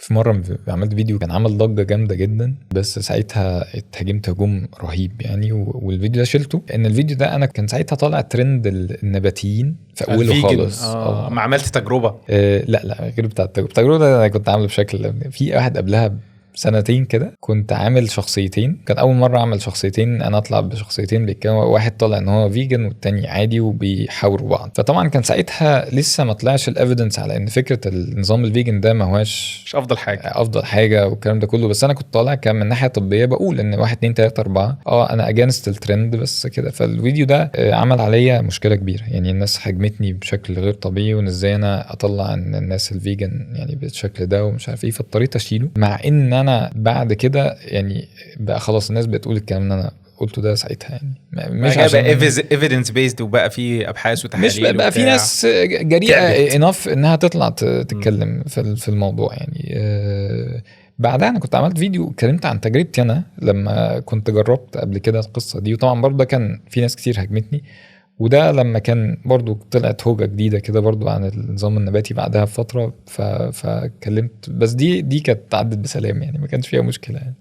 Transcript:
في مره عملت فيديو كان عمل ضجه جامده جدا، بس ساعتها اتهاجمت هجوم رهيب يعني، والفيديو ده شلته لان الفيديو ده انا كان ساعتها طالع ترند النباتيين في اوله خالص. ما عملت تجربه؟ لا غير بتاع التجربه ده انا كنت عامله بشكل في واحد قبلها سنتين كده كنت عامل شخصيتين، كان اول مره اعمل شخصيتين، انا اطلع بشخصيتين بيتكلموا، واحد طالع ان هو فيجن والتاني عادي وبيحاوروا بعض. فطبعا كان ساعتها لسه ما طلعش الافيدنس على ان فكره النظام الفيجن ده ما هواش مش افضل حاجه والكلام ده كله، بس انا كنت طالع كان من ناحيه طبيه بقول ان 1 2 3 4 انا اجينست الترند بس كده. فالفيديو ده عمل عليا مشكله كبيره يعني، الناس هاجمتني بشكل غير طبيعي، وان ازاي انا اطلع ان الناس الفيجن يعني بالشكل ده ومش عارف ايه، فاضطريت اشيله. مع ان انا بعد كده يعني بقى خلاص الناس بتقول الكلام اللي انا قلته ده ساعتها يعني، مش عشان ايفيدنس بيزد وبقى في ابحاث وتحاليل، مش بقى في ناس جريئه انف انها تطلع تتكلم في الموضوع يعني. بعدها انا كنت عملت فيديو اتكلمت عن تجربتي انا لما كنت جربت قبل كده القصه دي، وطبعا برضه ده كان في ناس كتير هاجمتني، وده لما كان برضو طلعت هوجة جديدة كده برضو عن النظام النباتي بعدها بفترة، فكلمت. بس دي كانت عدت بسلام يعني، ما كانش فيها مشكلة يعني.